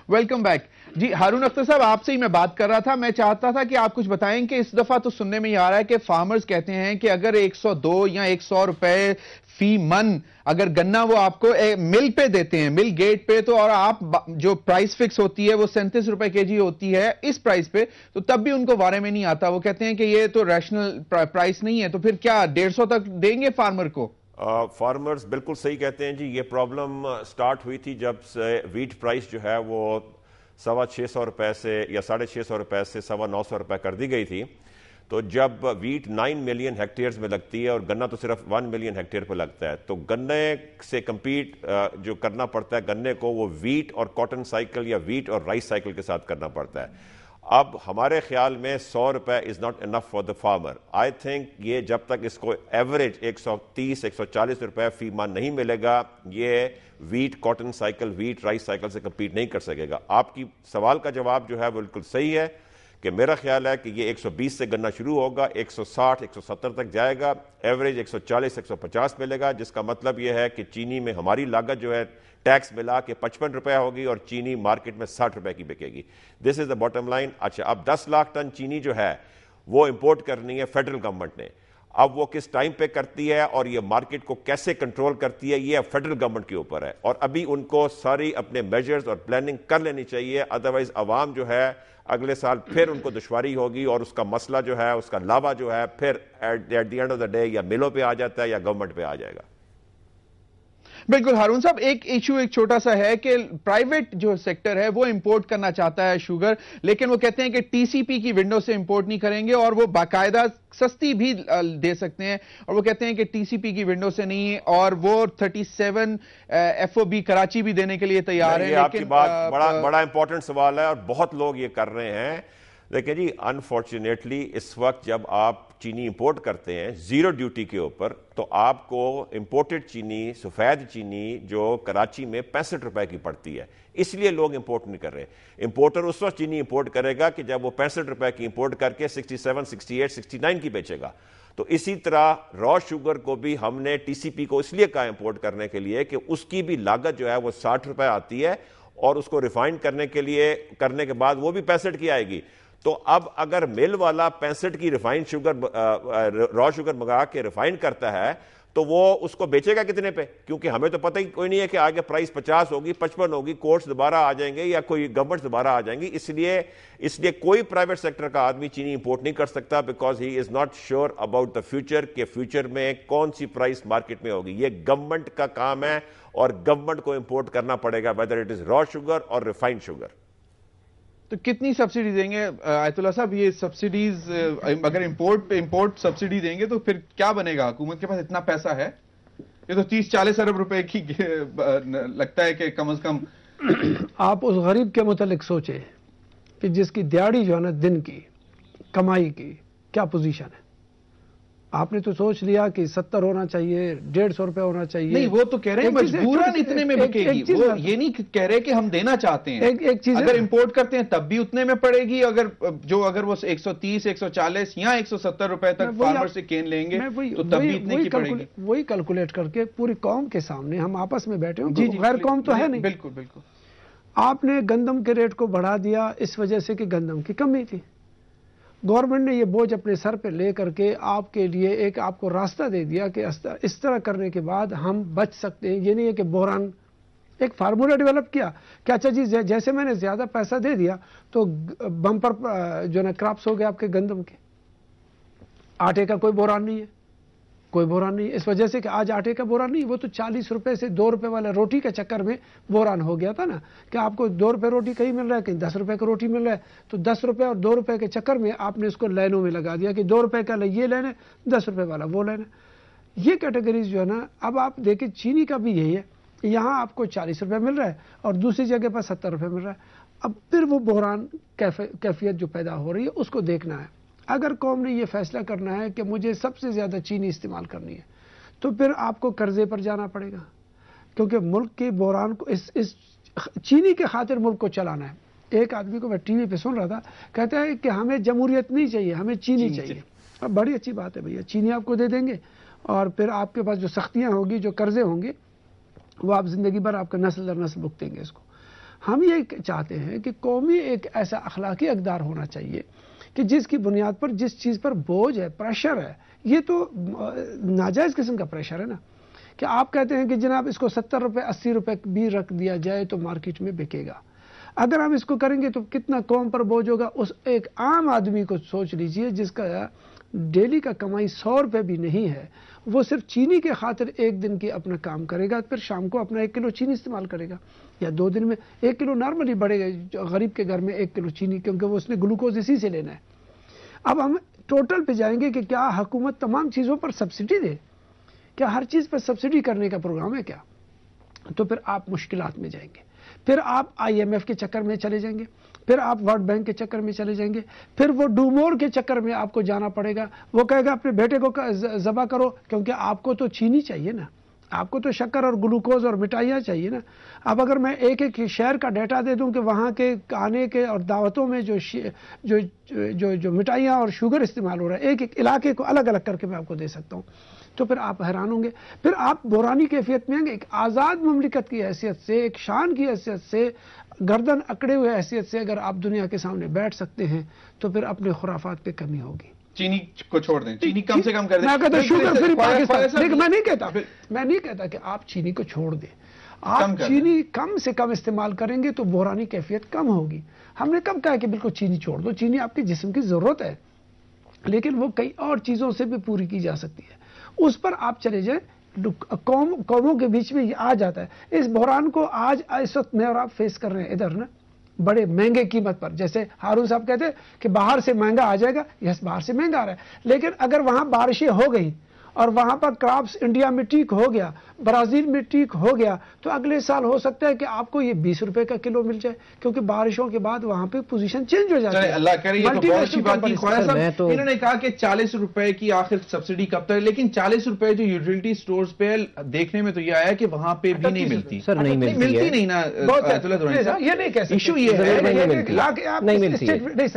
Welcome back جی ہارون اختر صاحب، آپ سے ہی میں بات کر رہا تھا. میں چاہتا تھا کہ آپ کچھ بتائیں کہ اس دفعہ تو سننے میں یہ آ رہا ہے کہ فارمرز کہتے ہیں کہ اگر 102 یا 100 روپے فی من اگر گنا وہ آپ کو مل پہ دیتے ہیں، مل گیٹ پہ، تو اور آپ جو پرائس فکس ہوتی ہے وہ 37 روپے کے جی ہوتی ہے اس پرائس پہ، تو تب بھی ان کو وارے میں نہیں آتا. وہ کہتے ہیں کہ یہ تو ریشنل پرائس نہیں ہے. تو پھر کیا 150 تک دیں گے فارمر کو؟ فارمرز بالکل صحیح کہتے ہیں جی. یہ پرابلم سٹارٹ ہوئی تھی جب سے ویٹ پرائس جو ہے وہ 650 روپے سے یا 650 روپے سے 950 روپے کر دی گئی تھی. تو جب ویٹ 9 ملین ہیکٹیئرز میں لگتی ہے اور گنا تو صرف 1 ملین ہیکٹیئر پہ لگتا ہے، تو گنے سے کمپیٹ جو کرنا پڑتا ہے گنے کو، وہ ویٹ اور کاٹن سائیکل یا ویٹ اور رائس سائیکل کے ساتھ کرنا پڑتا ہے. اب ہمارے خیال میں 100 روپے is not enough for the farmer. I think یہ جب تک اس کو ایوریج 130 140 روپے فی من نہیں ملے گا، یہ wheat cotton cycle wheat rice cycle سے کمپیٹ نہیں کر سکے گا. آپ کی سوال کا جواب جو ہے بالکل صحیح ہے کہ میرا خیال ہے کہ یہ 120 سے گنا شروع ہوگا، 160 170 تک جائے گا، ایوریج 140 150 ملے گا، جس کا مطلب یہ ہے کہ چینی میں ہماری لاگت جو ہے ٹیکس ملا کے 55 روپے ہوگی اور چینی مارکیٹ میں 60 روپے کی بکے گی. دس از دا باٹم لائن. اچھا، اب 10 لاکھ ٹن چینی جو ہے وہ امپورٹ کرنی ہے فیڈرل گورنمنٹ نے. اب وہ کس ٹائم پہ کرتی ہے اور یہ مارکیٹ کو کیسے کنٹرول کرتی ہے، یہ فیڈرل گورنمنٹ کے اوپر ہے. اور ابھی ان کو ساری اپنے میجرز اور پلاننگ کر لینی چاہیے، ادروائز عوام جو ہے اگلے سال پھر ان کو دشواری ہوگی اور اس کا مسئلہ جو ہے، اس کا لاوا جو ہے پھر at the end of the day یا ملوں پہ آ جاتا ہے یا گورنمنٹ پہ آ جائے گا. بالکل ہارون صاحب، ایک ایشو ایک چھوٹا سا ہے کہ پرائیویٹ جو سیکٹر ہے وہ امپورٹ کرنا چاہتا ہے شوگر، لیکن وہ کہتے ہیں کہ ٹی سی پی کی ونڈو سے امپورٹ نہیں کریں گے اور وہ باقاعدہ سستی بھی دے سکتے ہیں، اور وہ کہتے ہیں کہ ٹی سی پی کی ونڈو سے نہیں، اور وہ 37 ایف او بی کراچی بھی دینے کے لیے تیار ہے. یہ آپ کی بات بڑا امپورٹنٹ سوال ہے اور بہت لوگ یہ کر رہے ہیں. دیکھیں جی، انفارچونیٹلی اس وقت جب آپ چینی امپورٹ کرتے ہیں زیرو ڈیوٹی کے اوپر، تو آپ کو امپورٹڈ چینی، سفید چینی جو کراچی میں 65 روپے کی پڑتی ہے، اس لیے لوگ امپورٹ نہیں کر رہے. امپورٹر اس وقت چینی امپورٹ کرے گا کہ جب وہ 65 روپے کی امپورٹ کر کے 67 68 69 کی بیچے گا. تو اسی طرح را شوگر کو بھی ہم نے ٹی سی پی کو اس لیے کہا امپورٹ کرنے کے لیے کہ اس کی بھی لاگت جو ہے وہ 60 روپے آتی ہے اور اس کو ریفائنڈ کرنے کے بعد وہ بھی 65 کی آئے گی. تو اب اگر مل والا 65 کی ریفائنڈ شوگر را شوگر منگا کے ریفائنڈ کرتا ہے تو وہ اس کو بیچے گا کتنے پہ؟ کیونکہ ہمیں تو پتہ ہی کوئی نہیں ہے کہ آگے پرائس 50 ہوگی 55 ہوگی، کورٹس دوبارہ آ جائیں گے یا کوئی گورنمنٹ دوبارہ آ جائیں گی. اس لیے کوئی پرائیویٹ سیکٹر کا آدمی چینی امپورٹ نہیں کر سکتا، because he is not sure about the future کہ فیوچر میں کون سی پرائس مارکیٹ میں ہوگی. یہ گورنمنٹ کا کام ہے اور گورنمنٹ کو امپورٹ کرنا پڑے گا، ویدر اٹ از را شوگر اور ریفائنڈ شوگر. تو کتنی سبسڈی دیں گے آیت اللہ صاحب؟ یہ سبسڈیز اگر امپورٹ سبسڈی دیں گے تو پھر کیا بنے گا؟ حکومت کے پاس اتنا پیسہ ہے؟ یہ تو 30-40 ارب روپے کی لگتا ہے کہ کم از کم. آپ اس غریب کے متعلق سوچیں کہ جس کی دیہڑی جو ہے نا دن کی کمائی کی کیا پوزیشن ہے. آپ نے تو سوچ لیا کہ 70 ہونا چاہیے، 150 روپے ہونا چاہیے. نہیں، وہ تو کہہ رہے ہیں مجبوراً اتنے میں بکے گی. وہ یہ نہیں کہہ رہے کہ ہم دینا چاہتے ہیں. ایک چیز اگر امپورٹ کرتے ہیں تب بھی اتنے میں پڑے گی. اگر وہ 130 140 یا 170 روپے تک فارمر سے کین لیں گے تو تب بھی اتنے کی پڑے گی. وہی کیلکولیٹ کر کے پوری قوم کے سامنے ہم آپس میں بیٹھے ہوں. غیر قوم تو ہے نہیں. بالکل بالکل. آپ نے گندم کے ریٹ کو بڑھا دیا اس وجہ سے کہ گندم کی کمی تھی. گورنمنٹ نے یہ بوجھ اپنے سر پہ لے کر کے آپ کے لیے ایک آپ کو راستہ دے دیا کہ اس طرح کرنے کے بعد ہم بچ سکتے ہیں. یہ نہیں ہے کہ بحران، ایک فارمولا ڈیولپ کیا کہ اچھا جی جیسے میں نے زیادہ پیسہ دے دیا تو بمپر جو نا کراپس ہو گئے آپ کے گندم کے. آٹے کا کوئی بحران نہیں ہے، کوئی بحران نہیں. اس وجہ سے کہ آج آٹے کا بحران نہیں، وہ تو 40 روپے سے 2 روپے والا روٹی کے چکر میں بحران ہو گیا تھا نا، کہ آپ کو 2 روپے روٹی کہیں مل رہا ہے، کہیں 10 روپے کا روٹی مل رہا ہے. تو 10 روپے اور 2 روپے کے چکر میں آپ نے اس کو لائنوں میں لگا دیا کہ 2 روپے کا یہ لینا ہے، 10 روپے والا وہ لینا. یہ کیٹیگریز جو ہے نا، اب آپ دیکھیں چینی کا بھی یہی ہے. یہاں آپ کو 40 روپے مل رہا ہے اور دوسری جگہ پر 70 روپے مل رہا ہے. اب پھر وہ بحران کیفیت جو پیدا ہو رہی ہے اس کو دیکھنا ہے. اگر قوم نے یہ فیصلہ کرنا ہے کہ مجھے سب سے زیادہ چینی استعمال کرنی ہے تو پھر آپ کو قرضے پر جانا پڑے گا، کیونکہ ملک کے بحران کو اس چینی کے خاطر ملک کو چلانا ہے. ایک آدمی کو میں ٹی وی پہ سن رہا تھا، کہتا ہے کہ ہمیں جمہوریت نہیں چاہیے، ہمیں چینی چاہیے. اب بڑی اچھی بات ہے بھیا، چینی آپ کو دے دیں گے اور پھر آپ کے پاس جو سختیاں ہوگی، جو قرضے ہوں گے، وہ آپ زندگی بھر آپ کا نسل در نسل بھگتیں گے اس کو. ہم یہ چاہتے ہیں کہ قومی ایک ایسا اخلاقی اقدار ہونا چاہیے کہ جس کی بنیاد پر جس چیز پر بوجھ ہے، پریشر ہے، یہ تو ناجائز قسم کا پریشر ہے نا، کہ آپ کہتے ہیں کہ جناب اس کو 70 روپے 80 روپے بھی رکھ دیا جائے تو مارکیٹ میں بکے گا. اگر ہم اس کو کریں گے تو کتنا قوم پر بوجھ ہوگا. اس ایک عام آدمی کو سوچ لیجئے جس کا ڈیلی کا کمائی 100 روپے بھی نہیں ہے، وہ صرف چینی کے خاطر ایک دن کی اپنا کام کرے گا، پھر شام کو اپنا 1 کلو چینی استعمال کرے گا، یا 2 دن میں 1 کلو نارملی بڑھے گا غریب کے گھر میں 1 کلو چینی، کیونکہ وہ اس نے گلوکوز اسی سے لینا ہے. اب ہم ٹوٹل پہ جائیں گے کہ کیا حکومت تمام چیزوں پر سبسڈی دے، کیا ہر چیز پر سبسڈی کرنے کا پروگرام ہے کیا؟ تو پھر آپ مشکلات میں جائیں گے، پھر آپ IMF کے چکر میں چلے جائیں گے، پھر آپ ورلڈ بینک کے چکر میں چلے جائیں گے، پھر وہ ڈومور کے چکر میں آپ کو جانا پڑے گا. وہ کہے گا اپنے بیٹے کو ذبح کرو، کیونکہ آپ کو تو چینی چاہیے نا، آپ کو تو شکر اور گلوکوز اور مٹھائیاں چاہیے نا. اب اگر میں ایک ایک شہر کا ڈیٹا دے دوں کہ وہاں کے کھانے کے اور دعوتوں میں جو مٹھائیاں اور شوگر استعمال ہو رہا ہے، ایک ایک علاقے کو الگ الگ کر کے میں آپ کو دے سکتا ہوں، تو پھر آپ حیران ہوں گے. پھر آپ بحرانی کیفیت میں آئیں گے. ایک آزاد مملکت کی حیثیت سے، ایک شان کی حیثیت سے، گردن اکڑے ہوئے حیثیت سے اگر آپ دنیا کے سامنے بیٹھ سکتے ہیں تو پھر اپنے خرافات پہ کمی ہوگی. چینی کو چھوڑ دیں، چینی کم سے کم کر دیں. میں کہتا ہوں شوگر فری پاکستان، لیکن میں نہیں کہتا کہ آپ چینی کو چھوڑ دیں. آپ چینی کم سے کم استعمال کریں گے تو بحرانی کیفیت کم ہوگی. ہم نے کب کہا کہ بالکل چینی چھوڑ دو؟ چینی آپ کے جسم کی ضرورت ہے، لیکن وہ کئی اور چیزوں سے بھی پوری کی جا سکتی ہے. اس پر آپ چلے جائیں. قوموں کے بیچ میں یہ آ جاتا ہے. اس بحران کو آج اس وقت میں اور آپ فیس کر رہے ہیں ادھر نا، بڑے مہنگے قیمت پر. جیسے ہارون صاحب کہتے ہیں کہ باہر سے مہنگا آ جائے گا، یس باہر سے مہنگا آ رہا ہے، لیکن اگر وہاں بارشیں ہو گئی اور وہاں پر کراپس انڈیا میں ٹھیک ہو گیا، برازیل میں ٹھیک ہو گیا، تو اگلے سال ہو سکتا ہے کہ آپ کو یہ 20 روپے کا کلو مل جائے، کیونکہ بارشوں کے بعد وہاں پہ پوزیشن چینج ہو جاتی ہے. اللہ کرے. یہ تو بہت اچھی بات کی خواجہ صاحب. انہوں نے کہا کہ 40 روپے کی آخر سبسڈی کب تک، لیکن 40 روپے جو یوٹیلٹی سٹورز پہ دیکھنے میں تو یہ آیا کہ وہاں پہ بھی نہیں ملتی. سر نہیں ملتی نہیں نا. یہ نہیں کہہ سکتے، ایشو یہ ہے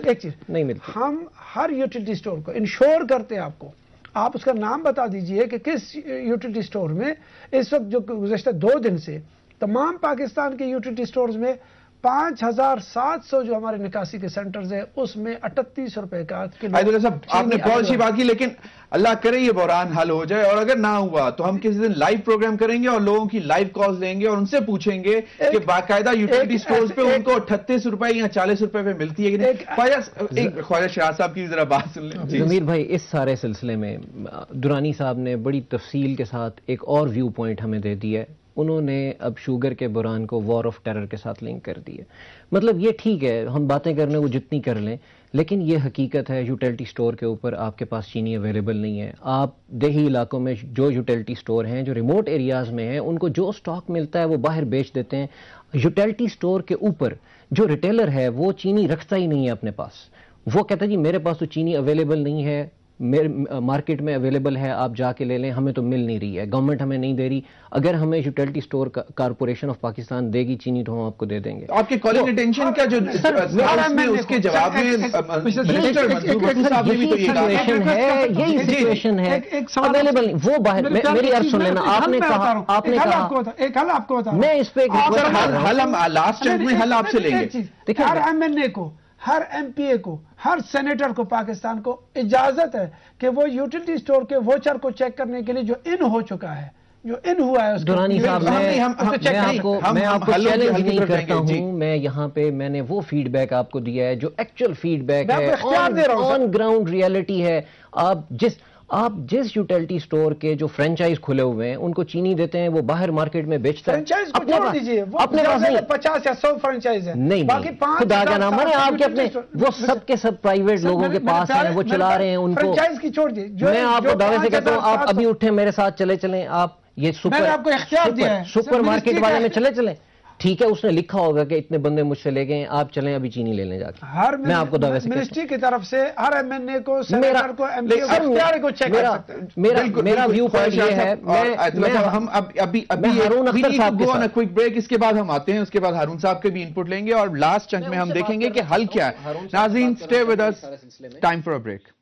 ایک چیز نہیں ملتی. ہم ہر یوٹیلٹی سٹور کو انشور کرتے ہیں. آپ کو آپ اس کا نام بتا دیجئے کہ کس یوٹیلٹی سٹور میں اس وقت جو گزشتہ 2 دن سے تمام پاکستان کے یوٹیلٹی سٹورز میں 5700 جو ہمارے نکاسی کے سینٹرز ہیں اس میں 38 روپے کا کلو. آپ نے بہت اچھی بات کی، لیکن اللہ کرے یہ بحران حل ہو جائے، اور اگر نہ ہوا تو ہم کسی دن لائیو پروگرام کریں گے اور لوگوں کی لائیو کالز لیں گے اور ان سے پوچھیں گے کہ باقاعدہ یوٹیلٹی سٹورز پہ ان کو 38 روپے یا 40 روپے پہ ملتی ہے کہ نہیں. خواجہ شہاب صاحب کی ذرا بات سن لیں. ضمیر بھائی، اس سارے سلسلے میں درانی صاحب نے بڑی تفصیل کے ساتھ ایک اور ویو پوائنٹ ہمیں دے دیا ہے. انہوں نے اب شوگر کے بحران کو وار آف ٹیرر کے ساتھ لنک کر دی ہے. مطلب یہ ٹھیک ہے ہم باتیں کرنے وہ جتنی کر لیں، لیکن یہ حقیقت ہے یوٹیلٹی سٹور کے اوپر آپ کے پاس چینی اویلیبل نہیں ہے. آپ دیہی علاقوں میں جو یوٹیلٹی سٹور ہیں، جو ریموٹ ایریاز میں ہیں، ان کو جو سٹاک ملتا ہے وہ باہر بیچ دیتے ہیں. یوٹیلٹی سٹور کے اوپر جو ریٹیلر ہے وہ چینی رکھتا ہی نہیں ہے اپنے پاس. وہ کہتا ہے جی میرے پاس تو چینی اویلیبل نہیں ہے، مارکیٹ میں اویلیبل ہے، آپ جا کے لے لیں، ہمیں تو مل نہیں رہی ہے، گورنمنٹ ہمیں نہیں دے رہی. اگر ہمیں utility store corporation of Pakistan دے گی چینی تو ہم آپ کو دے دیں گے. آپ کے کالنگ اٹینشن کا جو اس کے جواب میں یہی سچویشن ہے اویلیبل. وہ باہر میری عرض سن لینا. آپ نے کہا ایک حل آپ کو بتا، میں اس پہ حل ہم لاسٹ میں حل آپ سے لیں گے. ہر MNA کو، ہر MPA کو، ہر سینیٹر کو پاکستان کو اجازت ہے کہ وہ یوٹیلٹی سٹور کے ووچر کو چیک کرنے کے لیے جو ان ہو چکا ہے، جو ان ہوا ہے. درانی صاحب میں آپ کو چیلنج نہیں کرتا ہوں. میں یہاں پہ میں نے وہ فیڈ بیک آپ کو دیا ہے جو ایکچوئل فیڈ بیک ہے، آن گراؤنڈ ریئلٹی ہے. آپ جس یوٹیلٹی سٹور کے جو فرینچائز کھلے ہوئے ہیں ان کو چینی دیتے ہیں، وہ باہر مارکیٹ میں بیچتا ہے. فرینچائز کو چھوڑ دیجئے، اپنے پاس 50 یا 100 فرینچائز ہیں. نہیں خدا کا نام ہے آپ کے اپنے وہ سب کے سب پرائیویٹ لوگوں کے پاس ہیں، وہ چلا رہے ہیں ان کو. فرینچائز کی چھوڑ دیجئے. میں آپ کو دعوے سے کہتا ہوں آپ ابھی اٹھیں میرے ساتھ چلیں. آپ یہ سپر مارکیٹ والے میں چلیں. ٹھیک ہے، اس نے لکھا ہوگا کہ اتنے بندے مجھ سے لے گئے ہیں، آپ چلیں ابھی چینی لینے جا کے. میں آپ کو دعوے سے منسٹری کی طرف سے ہر MNA کو، سینیٹر کو، MP کو چیک کر سکتے ہیں. میرا ویو پوائنٹ یہ ہے. ہم ابھی کوئک بریک، اس کے بعد ہم آتے ہیں، اس کے بعد ہارون صاحب کے بھی انپٹ لیں گے اور لاسٹ چنک میں ہم دیکھیں گے کہ حل کیا ہے. ناظرین stay with us, time for a break.